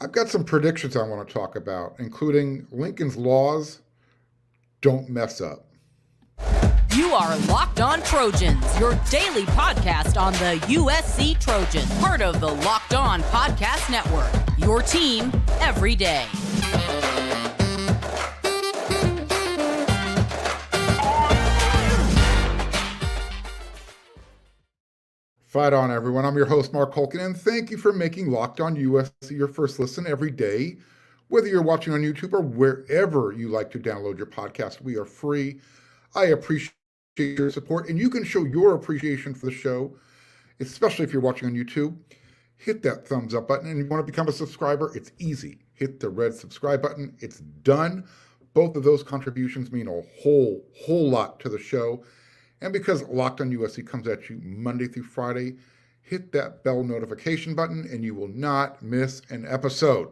I've got some predictions I want to talk about, including Lincoln's laws don't mess up. You are Locked On Trojans, your daily podcast on the USC Trojans, part of the Locked On Podcast Network, your team every day. Fight on, everyone. I'm your host, Marc, and thank you for making Locked On USC your first listen every day. Whether you're watching on YouTube or wherever you like to download your podcast, we are free. I appreciate your support, and you can show your appreciation for the show, especially if you're watching on YouTube. Hit that thumbs up button, and if you want to become a subscriber, it's easy. Hit the red subscribe button. It's done. Both of those contributions mean a whole lot to the show. And because Locked On USC comes at you Monday through Friday, hit that bell notification button and you will not miss an episode.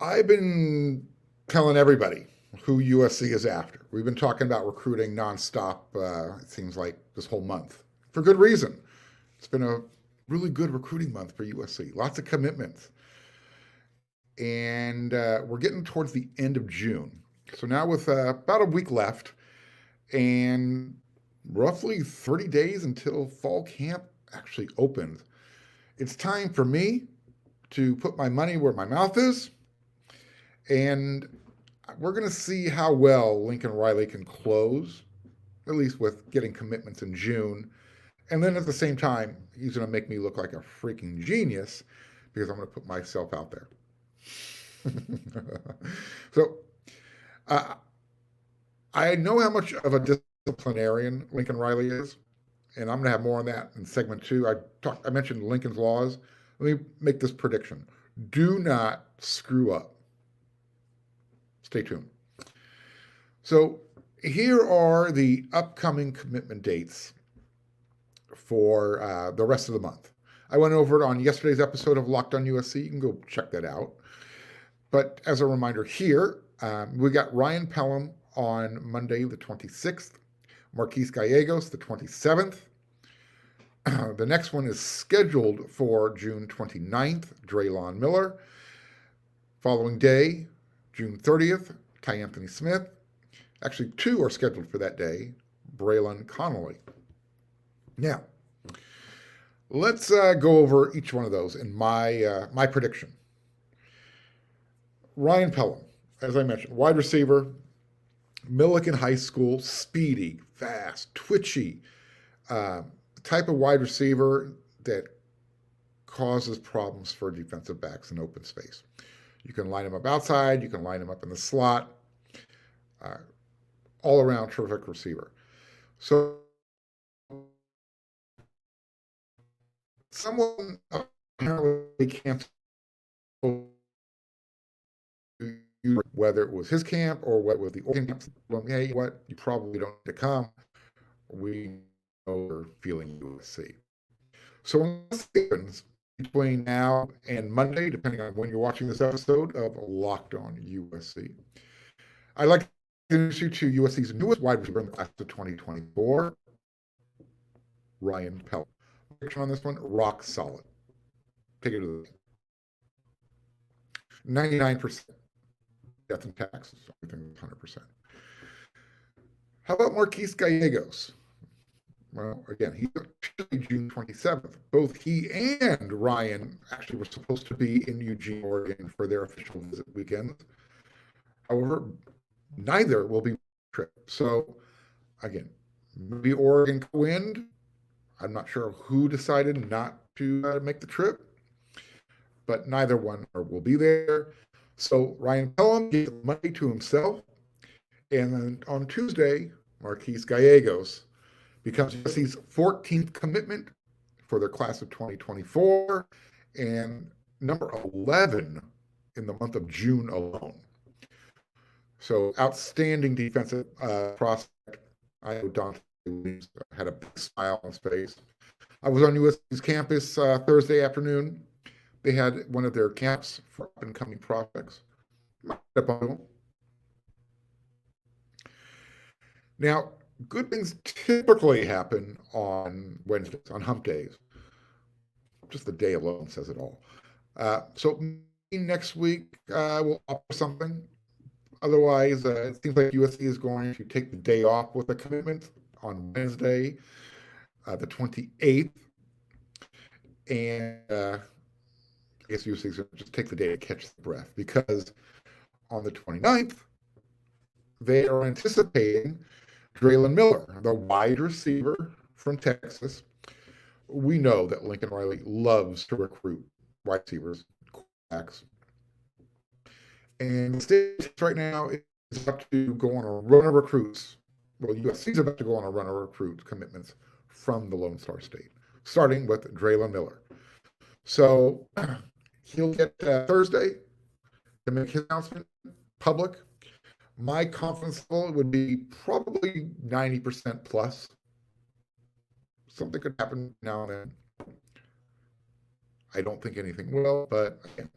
I've been telling everybody who USC is after. We've been talking about recruiting nonstop, it seems like this whole month, for good reason. It's been a really good recruiting month for USC. Lots of commitments. And we're getting towards the end of June. So now with about a week left, and roughly 30 days until fall camp actually opens, it's time for me to put my money where my mouth is, and we're going to see how well Lincoln Riley can close, at least with getting commitments in June. And then at the same time, he's going to make me look like a freaking genius because I'm going to put myself out there. So, I know how much of a disciplinarian Lincoln Riley is, and I'm going to have more on that in segment 2. I mentioned Lincoln's laws. Let me make this prediction. Do not screw up. Stay tuned. So here are the upcoming commitment dates for the rest of the month. I went over it on yesterday's episode of Locked On USC. You can go check that out. But as a reminder here, we got Ryan Pelham on Monday the 26th, Marquise Gallegos the 27th. The next one is scheduled for June 29th, Draylon Miller. Following day, June 30th, Ty Anthony Smith. Actually, 2 are scheduled for that day, Braylon Connolly. Now, let's go over each one of those in my prediction. Ryan Pelham, as I mentioned, wide receiver, Millikan High School, speedy, fast, twitchy, type of wide receiver that causes problems for defensive backs in open space. You can line him up outside, you can line him up in the slot, all around terrific receiver. So someone apparently canceled, whether it was his camp or what was the Oregon camp. Well, hey, what? You probably don't need to come. We know we're feeling USC. So what happens between now and Monday, depending on when you're watching this episode of Locked On USC, I'd like to introduce you to USC's newest wide receiver in the class of 2024, Ryan Pelham. Picture on this one, rock solid. Take it to the 99%. Death and taxes, everything 100%. How about Marquise Gallegos? Well, again, he's June 27th. Both he and Ryan actually were supposed to be in Eugene, Oregon for their official visit weekend. However, neither will be on the trip. So, again, maybe Oregon could win. I'm not sure who decided not to make the trip, but neither one will be there. So Ryan Pelham gave the money to himself, and then on Tuesday, Marquise Gallegos becomes USC's 14th commitment for their class of 2024 and number 11 in the month of June alone. So outstanding defensive prospect. I know Dante Williams had a big smile on his face. I was on USC's campus Thursday afternoon. They had one of their camps for up-and-coming prospects. Now, good things typically happen on Wednesdays, on hump days. just the day alone says it all. So next week we'll offer something. Otherwise, it seems like USC is going to take the day off with a commitment on Wednesday, the 28th. And I guess USC is going to just take the day to catch the breath, because on the 29th, they are anticipating Draylon Miller, the wide receiver from Texas. We know that Lincoln Riley loves to recruit wide receivers, quarterbacks. And the state right now is about to go on a run of recruits. Well, USC is about to go on a run of recruit commitments from the Lone Star State, starting with Draylon Miller. So he'll get Thursday to make his announcement public. My confidence level would be probably 90% plus. Something could happen now and then. I don't think anything will, but again,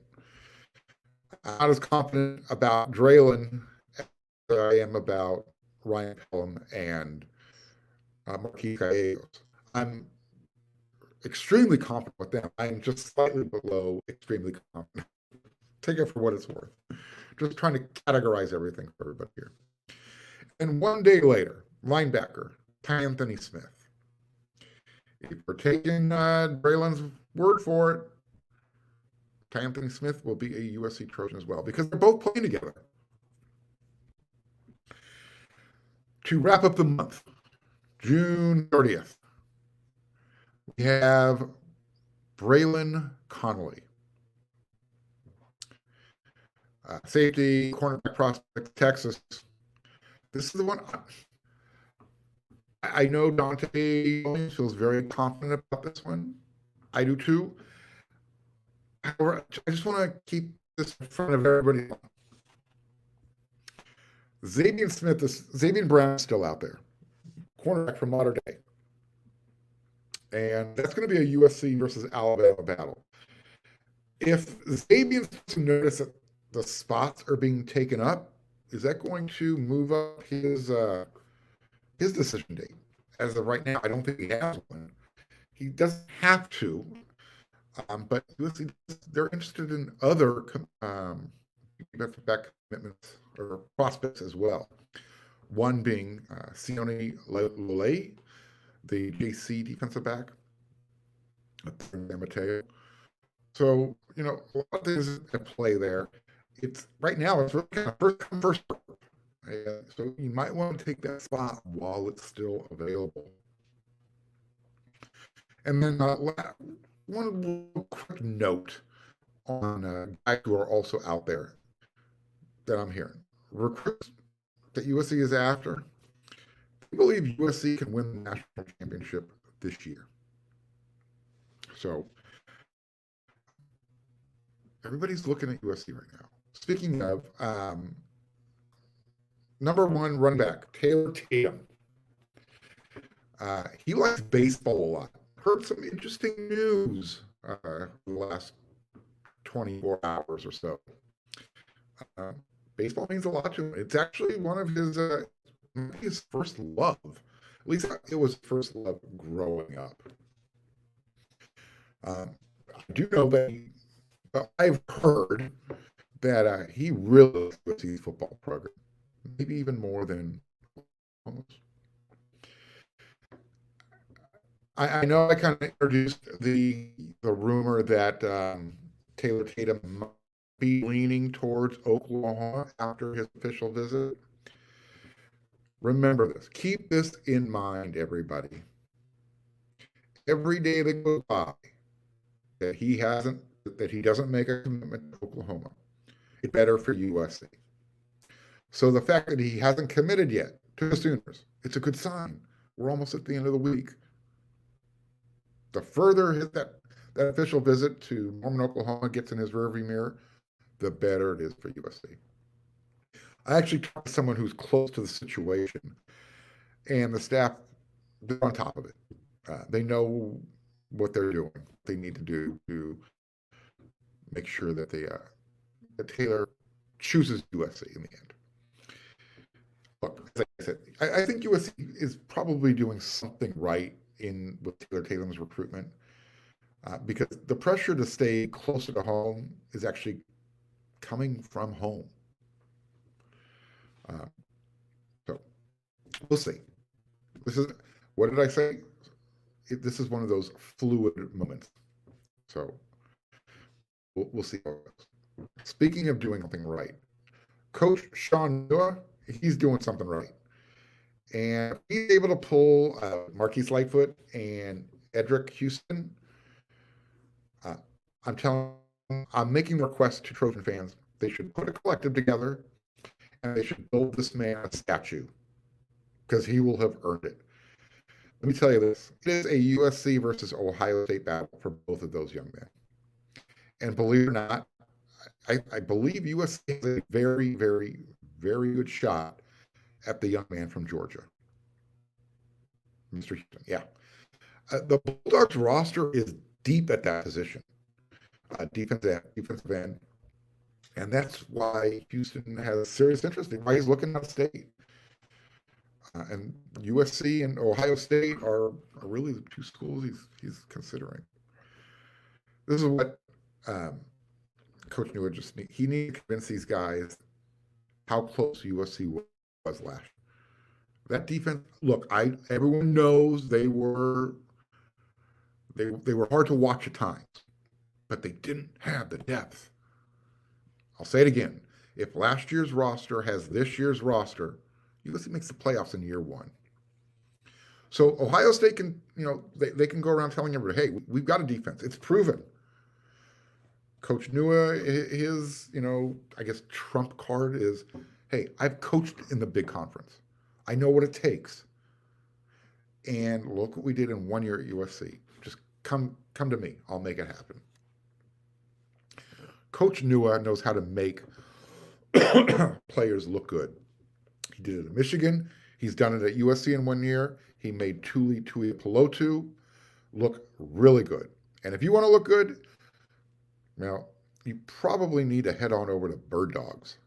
I'm not as confident about Draylon as I am about Ryan Pelham and Marc. I'm extremely confident with them. I'm just slightly below extremely confident. Take it for what it's worth. Just trying to categorize everything for everybody here. And one day later, linebacker, Anthony Smith. If we're taking Braylon's word for it, Anthony Smith will be a USC Trojan as well, because they're both playing together. To wrap up the month, June 30th, we have Braylon Connolly, safety, cornerback prospect, Texas. This is the one. I know Dante feels very confident about this one. I do too. However, I just want to keep this in front of everybody. Xavier Brown is still out there, cornerback from Mater Dei. And that's going to be a USC versus Alabama battle. If Xavier notice that the spots are being taken up, is that going to move up his decision date? As of right now, I don't think he has one. He doesn't have to, but they're interested in other back commitments or prospects as well. One being Sione Lole, the JC defensive back. Mateo. So, a lot of things at play there. It's right now, it's really kind of first come, first serve. So you might want to take that spot while it's still available. And then one little quick note on guys who are also out there that I'm hearing. Recruits that USC is after, I believe USC can win the national championship this year. So everybody's looking at USC right now. Speaking of, number one running back, Taylor Tatum. He likes baseball a lot. Heard some interesting news the last 24 hours or so. Baseball means a lot to him. It's actually one of his first love. At least it was first love growing up. I do know that I've heard that he really loves his football program, maybe even more than almost. I know I kind of introduced the rumor that Taylor Tatum might be leaning towards Oklahoma after his official visit. Remember this. Keep this in mind, everybody. Every day that goes by that he doesn't make a commitment to Oklahoma, it's better for USC. So the fact that he hasn't committed yet to the Sooners, it's a good sign. We're almost at the end of the week. The further that official visit to Norman, Oklahoma gets in his rearview mirror, the better it is for USC. I actually talked to someone who's close to the situation, and the staff, they're on top of it. They know what they're doing. They need to do to make sure that that Taylor chooses USC in the end. Look, as I said, I think USC is probably doing something right with Taylor Tatum's recruitment. because the pressure to stay closer to home is actually coming from home. Uh, so we'll see. This is, what did I say? This is one of those fluid moments. So we'll see how it goes. Speaking of doing something right, Coach Sean Noah, he's doing something right. And if he's able to pull Marquise Lightfoot and Edric Houston, uh, I'm making the request to Trojan fans. They should put a collective together and they should build this man a statue because he will have earned it. Let me tell you this. It is a USC versus Ohio State battle for both of those young men. And believe it or not, I believe USC has a very, very, very good shot at the young man from Georgia, Mr. Houston. Yeah. The Bulldogs roster is deep at that position, defensive end. And that's why Houston has serious interest in why he's looking out of state. And USC and Ohio State are really the two schools he's considering. This is what Coach Newell he needed to convince these guys how close USC was last year. That defense, look, everyone knows they were hard to watch at times, but they didn't have the depth. I'll say it again. If last year's roster has this year's roster, USC makes the playoffs in year one. So Ohio State can, they can go around telling everybody, hey, we've got a defense. It's proven. Coach Nua, his, I guess trump card is, hey, I've coached in the big conference. I know what it takes. And look what we did in 1 year at USC. Just come to me. I'll make it happen. Coach Nua knows how to make players look good. He did it at Michigan. He's done it at USC in 1 year. He made Tuli Tuipulotu look really good. And if you want to look good, you probably need to head on over to Bird Dogs.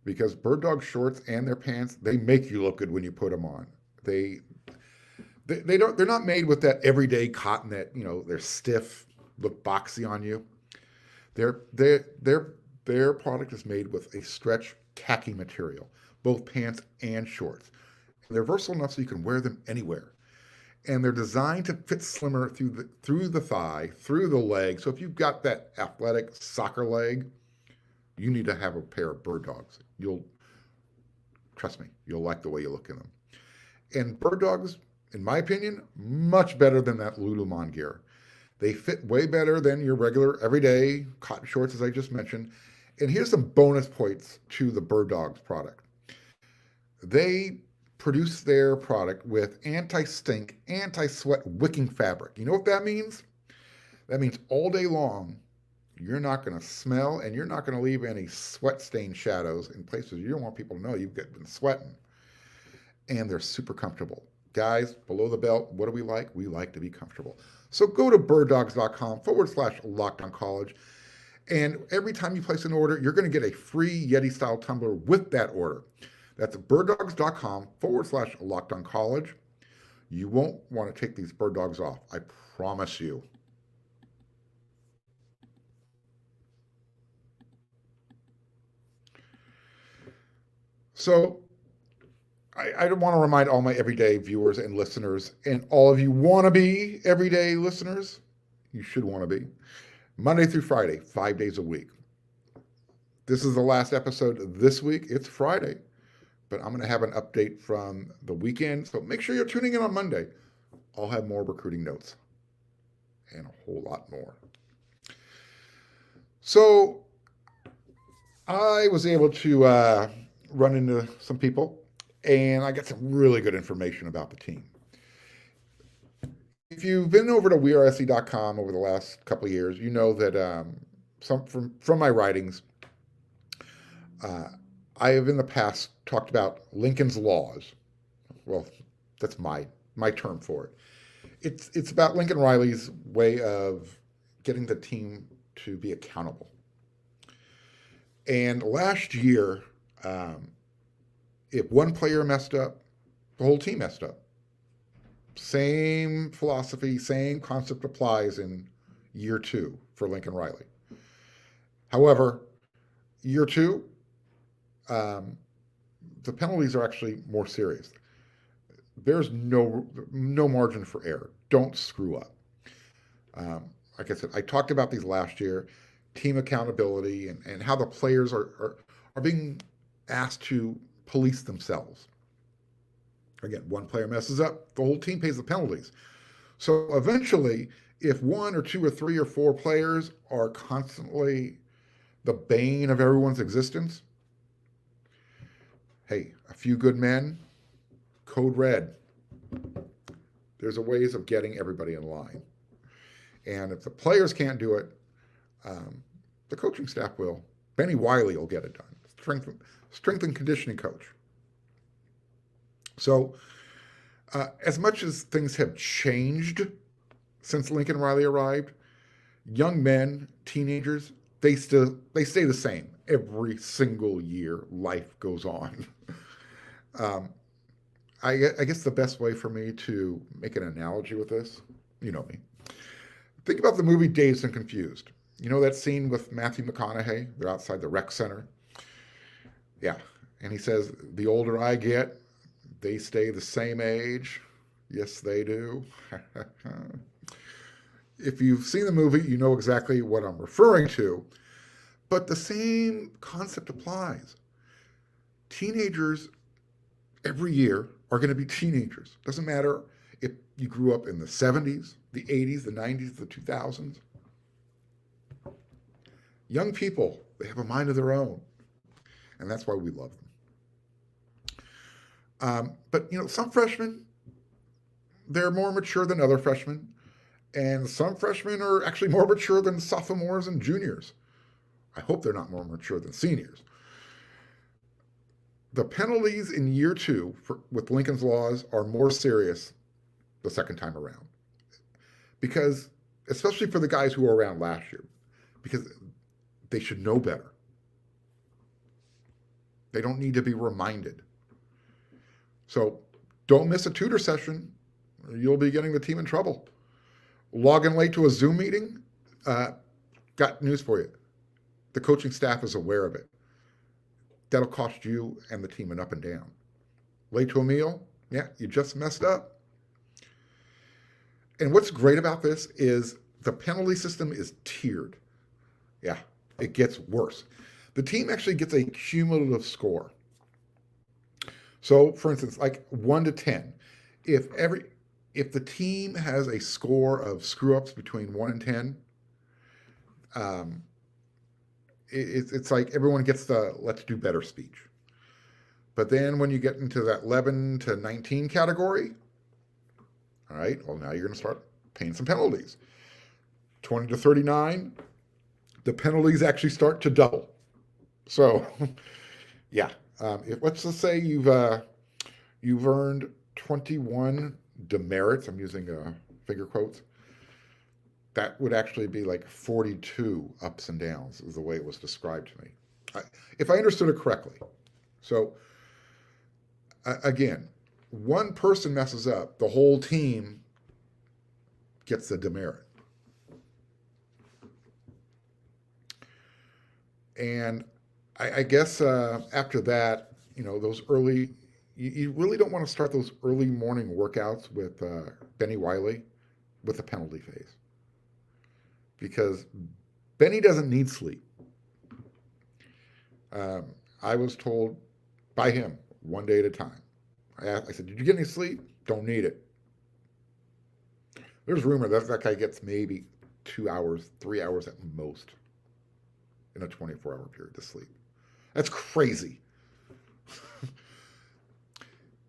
Because Bird Dog shorts and their pants, they make you look good when you put them on. They're not made with that everyday cotton that, they're stiff, look boxy on you. Their product is made with a stretch khaki material, both pants and shorts. And they're versatile enough so you can wear them anywhere. And they're designed to fit slimmer through the thigh, through the leg. So if you've got that athletic soccer leg, you need to have a pair of Bird Dogs. Trust me, you'll like the way you look in them. And Bird Dogs, in my opinion, much better than that Lululemon gear. They fit way better than your regular everyday cotton shorts, as I just mentioned. And here's some bonus points to the Bird Dogs product. They produce their product with anti-stink, anti-sweat wicking fabric. You know what that means? That means all day long, you're not going to smell and you're not going to leave any sweat stain shadows in places you don't want people to know you've been sweating. And they're super comfortable. Guys, below the belt, what do we like? We like to be comfortable. So go to birddogs.com/LockedOnCollege. And every time you place an order, you're going to get a free Yeti-style tumbler with that order. That's birddogs.com/LockedOnCollege. You won't want to take these Bird Dogs off. I promise you. So I want to remind all my everyday viewers and listeners, and all of you wannabe everyday listeners, you should want to be, Monday through Friday, 5 days a week. This is the last episode this week. It's Friday, but I'm going to have an update from the weekend. So make sure you're tuning in on Monday. I'll have more recruiting notes and a whole lot more. So I was able to run into some people, and I got some really good information about the team. If you've been over to wearesc.com over the last couple of years, you know that from my writings, I have in the past talked about Lincoln's Laws. Well, that's my term for it. It's about Lincoln Riley's way of getting the team to be accountable. And last year, if one player messed up, the whole team messed up. Same philosophy, same concept applies in year 2 for Lincoln Riley. However, year 2, the penalties are actually more serious. There's no margin for error. Don't screw up. Like I said, I talked about these last year, team accountability and how the players are being asked to police themselves. Again, one player messes up, the whole team pays the penalties. So eventually, if 1 or 2 or 3 or 4 players are constantly the bane of everyone's existence, hey, a few good men, code red. There's a ways of getting everybody in line. And if the players can't do it, the coaching staff will. Benny Wiley will get it done. Strength and conditioning coach. So as much as things have changed since Lincoln Riley arrived, young men, teenagers, they stay the same every single year. Life goes on. I guess the best way for me to make an analogy with this, you know me. Think about the movie Dazed and Confused. You know that scene with Matthew McConaughey? They're outside the rec center. Yeah. And he says, the older I get, they stay the same age. Yes, they do. If you've seen the movie, you know exactly what I'm referring to. But the same concept applies. Teenagers every year are going to be teenagers. Doesn't matter if you grew up in the 70s, the 80s, the 90s, the 2000s. Young people, they have a mind of their own. And that's why we love them. But, you know, some freshmen, they're more mature than other freshmen. And some freshmen are actually more mature than sophomores and juniors. I hope they're not more mature than seniors. The penalties in year 2 with Lincoln's laws are more serious the second time around. Because, especially for the guys who were around last year, because they should know better. They don't need to be reminded. So don't miss a tutor session. You'll be getting the team in trouble. Log in late to a Zoom meeting. Got news for you. The coaching staff is aware of it. That'll cost you and the team an up and down. Late to a meal? Yeah, you just messed up. And what's great about this is the penalty system is tiered. Yeah, it gets worse. The team actually gets a cumulative score. So, for instance, like 1 to 10, if the team has a score of screw-ups between 1 and 10, it's like everyone gets the let's do better speech. But then when you get into that 11 to 19 category, all right, well, now you're going to start paying some penalties. 20 to 39, the penalties actually start to double. So, yeah, let's just say you've earned 21 demerits. I'm using finger quotes. That would actually be like 42 ups and downs, is the way it was described to me, if I understood it correctly. So, again, one person messes up, the whole team gets the demerit. And I guess after that, you know, those early, you really don't want to start those early morning workouts with Benny Wiley with the penalty phase. Because Benny doesn't need sleep. I was told by him, one day at a time. I said, did you get any sleep? Don't need it. There's rumor that guy gets maybe 2 hours, 3 hours at most in a 24-hour period to sleep. That's crazy.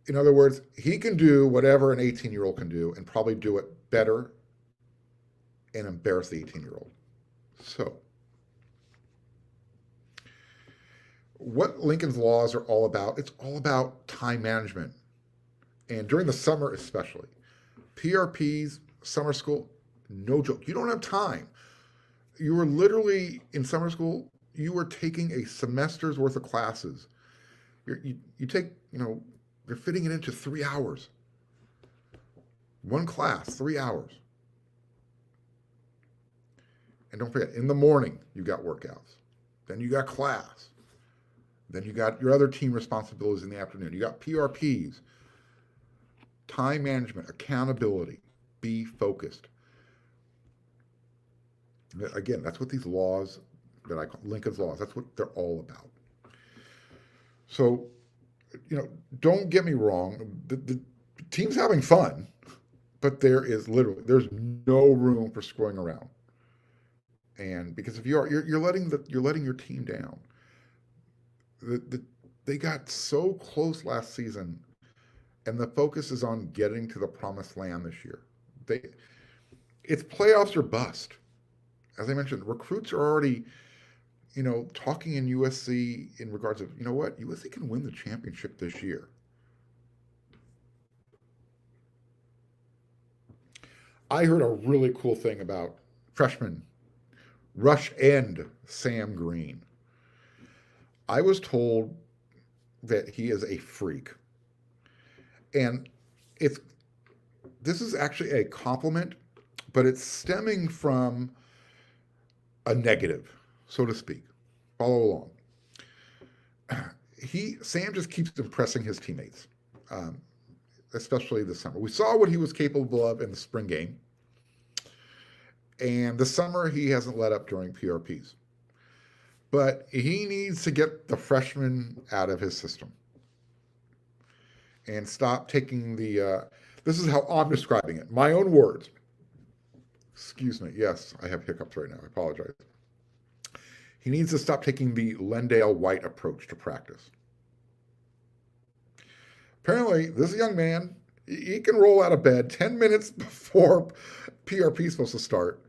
In other words, he can do whatever an 18-year-old can do and probably do it better and embarrass the 18-year-old. So, what Lincoln's laws are all about, it's all about time management. And during the summer especially. PRPs, summer school, no joke. You don't have time. You were literally, in summer school, you were taking a semester's worth of classes. You take, They're fitting it into 3 hours. One class, 3 hours. And don't forget, in the morning, you got workouts. Then you got class. Then you got your other team responsibilities in the afternoon. You got PRPs, time management, accountability, be focused. Again, that's what these laws that I call Lincoln's laws, that's what they're all about. So, don't get me wrong. The team's having fun, but there's no room for screwing around. And because if you're letting your team down. They got so close last season, and the focus is on getting to the promised land this year. It's playoffs or bust. As I mentioned, recruits are already, talking in USC in regards of, what, USC can win the championship this year. I heard a really cool thing about freshman rush end Sam Green. I was told that he is a freak. And this is actually a compliment, but it's stemming from a negative, so to speak. Follow along. Sam just keeps impressing his teammates, especially this summer. We saw what he was capable of in the spring game. And this summer, he hasn't let up during PRPs. But he needs to get the freshmen out of his system and stop taking this is how I'm describing it. My own words. Excuse me. Yes, I have hiccups right now. I apologize. He needs to stop taking the Lendale White approach to practice. Apparently, this young man, he can roll out of bed 10 minutes before PRP is supposed to start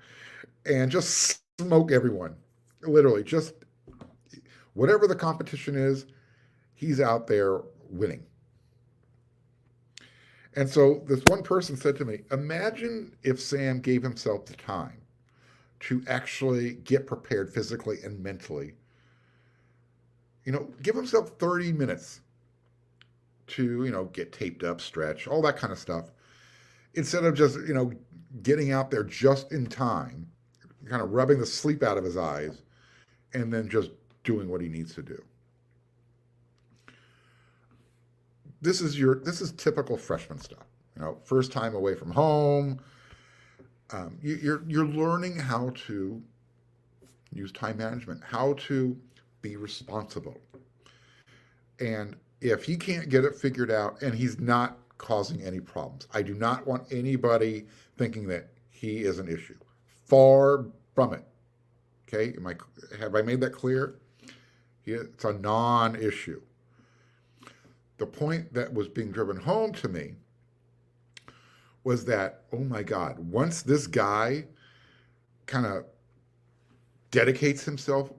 and just smoke everyone. Literally, just whatever the competition is, he's out there winning. And so this one person said to me, imagine if Sam gave himself the time to actually get prepared physically and mentally. Give himself 30 minutes to, get taped up, stretch, all that kind of stuff. Instead of just, getting out there just in time, kind of rubbing the sleep out of his eyes, and then just doing what he needs to do. This is typical freshman stuff. First time away from home. You're learning how to use time management, how to be responsible. And if he can't get it figured out, and he's not causing any problems, I do not want anybody thinking that he is an issue. Far from it. Okay, have I made that clear? It's a non-issue. The point that was being driven home to me was that, oh my God, once this guy kind of dedicates himself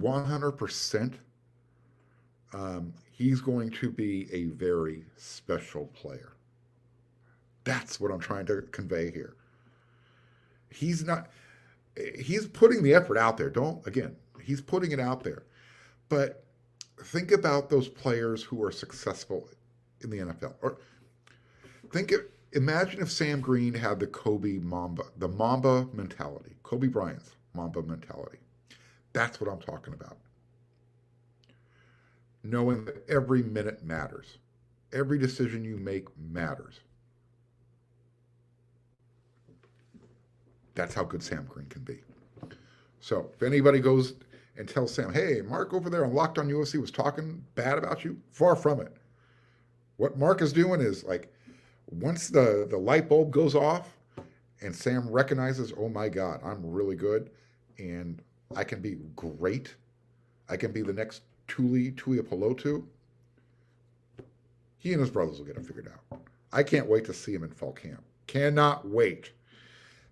100%, he's going to be a very special player. That's what I'm trying to convey here. He's putting the effort out there. He's putting it out there. But think about those players who are successful in the NFL. Or imagine if Sam Green had the Mamba mentality, Kobe Bryant's Mamba mentality. That's what I'm talking about. Knowing that every minute matters. Every decision you make matters. That's how good Sam Green can be. So if anybody goes and tells Sam, hey, Marc over there on Locked On USC was talking bad about you, far from it. What Marc is doing is, like, once the light bulb goes off and Sam recognizes, oh my God, I'm really good and I can be great. I can be the next Tuiapelotu. He and his brothers will get it figured out. I can't wait to see him in fall camp. Cannot wait.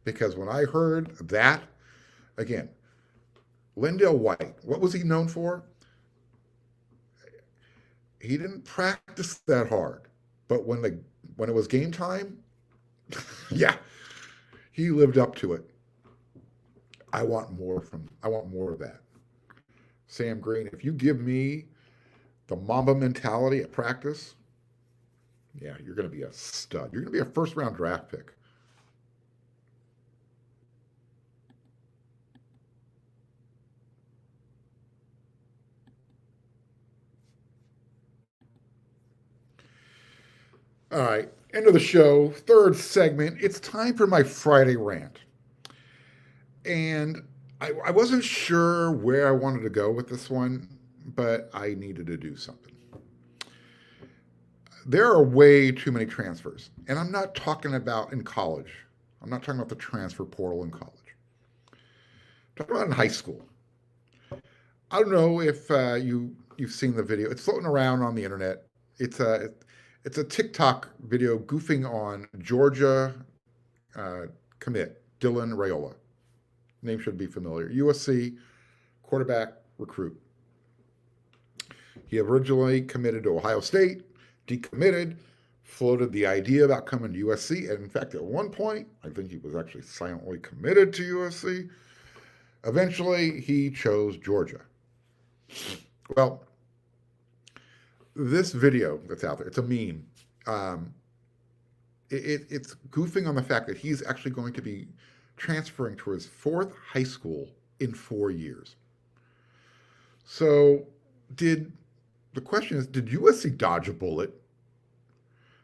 Because when I heard that, again, Lendale White, what was he known for? He didn't practice that hard. But when it was game time, yeah, he lived up to it. I want more of that. Sam Green, if you give me the Mamba mentality at practice, Yeah, you're going to be a stud. You're going to be a first-round draft pick. All right, end of the show, third segment. It's time for my Friday rant. And I wasn't sure where I wanted to go with this one, but I needed to do something. There are way too many transfers. And I'm not talking about in college. I'm not talking about the transfer portal in college. I'm talking about in high school. I don't know if you've seen the video. It's floating around on the internet. It's a TikTok video goofing on Georgia commit Dylan Raiola. Name should be familiar. USC quarterback recruit. He originally committed to Ohio State, decommitted, floated the idea about coming to USC. And in fact, at one point, I think he was actually silently committed to USC. Eventually, he chose Georgia. Well, this video that's out there, it's a meme. It's goofing on the fact that he's actually going to be transferring to his fourth high school in 4 years. So the question is, did USC dodge a bullet?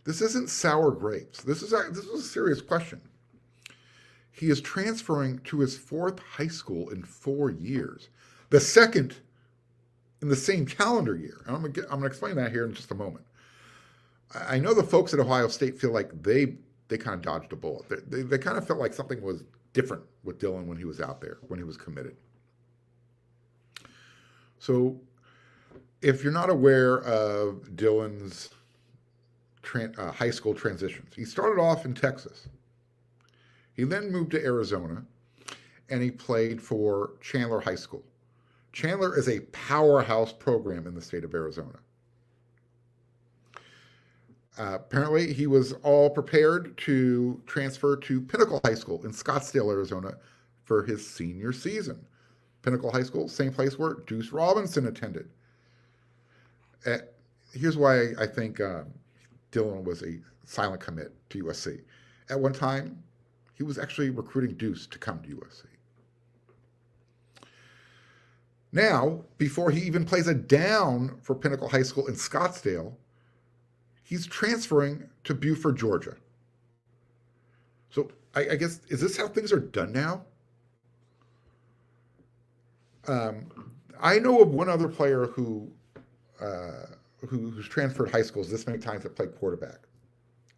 This isn't sour grapes. This is a serious question. He is transferring to his fourth high school in 4 years, the second in the same calendar year. And I'm going to explain that here in just a moment. I know the folks at Ohio State feel like they kind of dodged a bullet. They kind of felt like something was different with Dylan when he was out there, when he was committed. So if you're not aware of Dylan's high school transitions, he started off in Texas. He then moved to Arizona, and he played for Chandler High School. Chandler is a powerhouse program in the state of Arizona. Apparently, he was all prepared to transfer to Pinnacle High School in Scottsdale, Arizona for his senior season. Pinnacle High School, same place where Deuce Robinson attended. Here's why I think Dylan was a silent commit to USC. At one time, he was actually recruiting Deuce to come to USC. Now, before he even plays a down for Pinnacle High School in Scottsdale, he's transferring to Buford, Georgia. So I guess, is this how things are done now? I know of one other player who's transferred high schools this many times that played quarterback.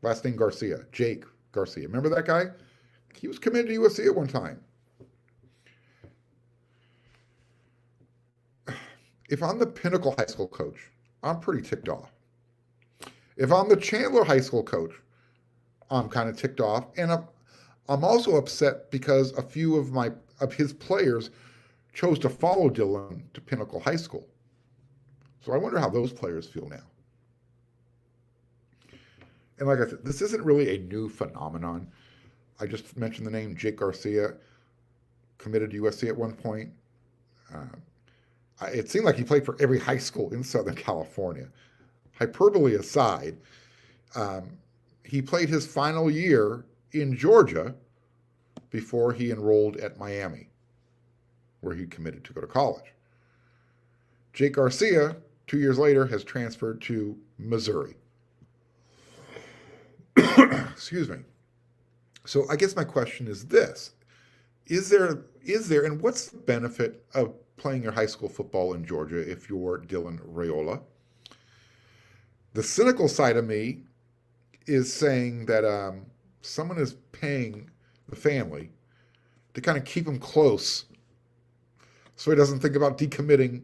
Last name Garcia, Jake Garcia. Remember that guy? He was committed to USC at one time. If I'm the Pinnacle High School coach, I'm pretty ticked off. If I'm the Chandler High School coach, I'm kind of ticked off, and I'm also upset because a few of his players chose to follow Dylan to Pinnacle High School. So I wonder how those players feel now. And like I said, this isn't really a new phenomenon. I just mentioned the name Jake Garcia, committed to USC at one point. It seemed like he played for every high school in Southern California. Hyperbole aside, he played his final year in Georgia before he enrolled at Miami, where he committed to go to college. Jake Garcia, 2 years later, has transferred to Missouri. Excuse me. So I guess my question is this. Is there, and what's the benefit of playing your high school football in Georgia if you're Dylan Raiola? The cynical side of me is saying that someone is paying the family to kind of keep him close so he doesn't think about decommitting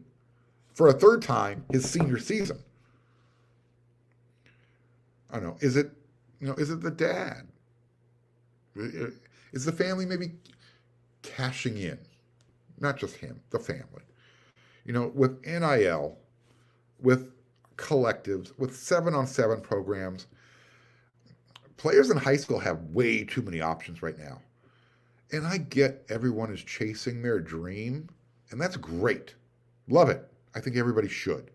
for a third time his senior season. I don't know. Is it the dad? Is the family maybe cashing in? Not just him, the family. With NIL, with collectives, with 7-on-7 programs, players in high school have way too many options right now. And I get everyone is chasing their dream, and that's great. Love it. I think everybody should.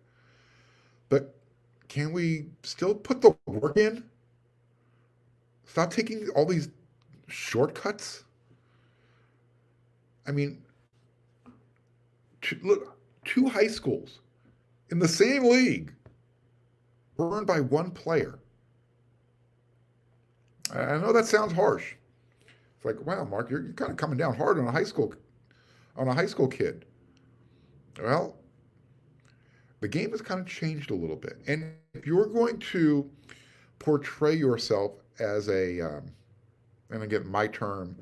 But can we still put the work in? Stop taking all these shortcuts. I mean, look, two high schools in the same league burned by one player. I know that sounds harsh. It's like, wow, Mark, you're kind of coming down hard on a high school kid. Well, the game has kind of changed a little bit, and if you're going to portray yourself as and again, my term,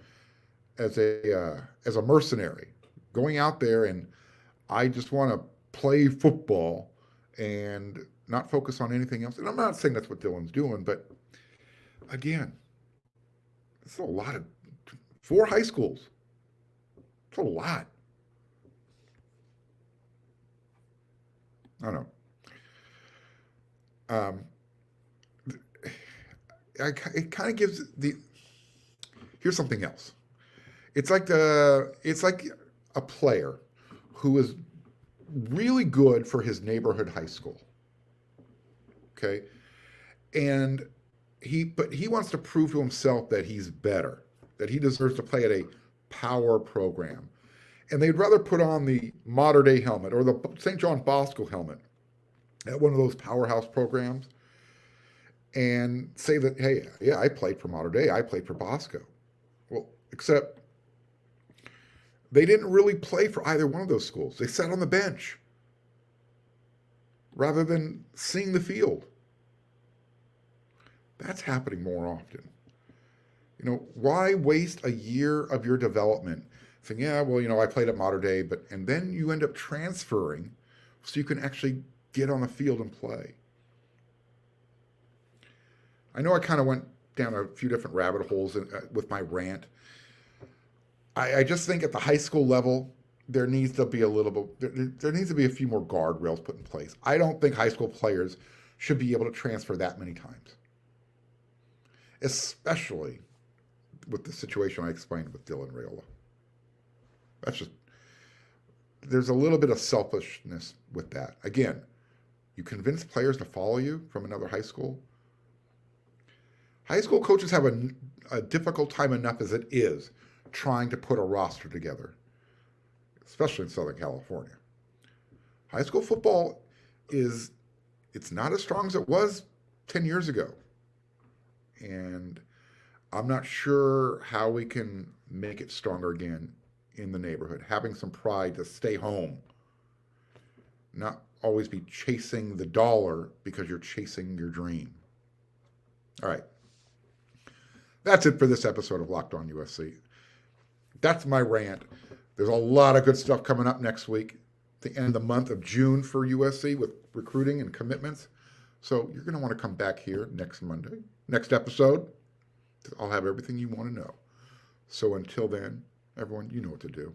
as a mercenary, going out there and I just want to play football and not focus on anything else. And I'm not saying that's what Dylan's doing, but again, it's a lot of 4 high schools. It's a lot. I don't know. It kind of gives the. Here's something else. It's like a player who is really good for his neighborhood high school. Okay, and he wants to prove to himself that he's better, that he deserves to play at a power program, and they'd rather put on the Mater Dei helmet or the St. John Bosco helmet at one of those powerhouse programs and say that, hey, yeah, I played for Mater Dei, I played for Bosco. Well, except they didn't really play for either one of those schools. They sat on the bench rather than seeing the field. That's happening more often. Why waste a year of your development saying, yeah, well, I played at Mater Dei, and then you end up transferring so you can actually get on the field and play. I know I kind of went down a few different rabbit holes with my rant. I just think at the high school level, there needs to be there needs to be a few more guardrails put in place. I don't think high school players should be able to transfer that many times, especially with the situation I explained with Dylan Raiola. There's a little bit of selfishness with that. Again, you convince players to follow you from another high school. High school coaches have a difficult time enough as it is trying to put a roster together, especially in Southern California. High school football it's not as strong as it was 10 years ago. And I'm not sure how we can make it stronger again in the neighborhood, having some pride to stay home, not always be chasing the dollar because you're chasing your dream. All right. That's it for this episode of Locked On USC. That's my rant. There's a lot of good stuff coming up next week, the end of the month of June for USC with recruiting and commitments. So you're going to want to come back here next Monday, next episode. I'll have everything you want to know. So until then, everyone, you know what to do.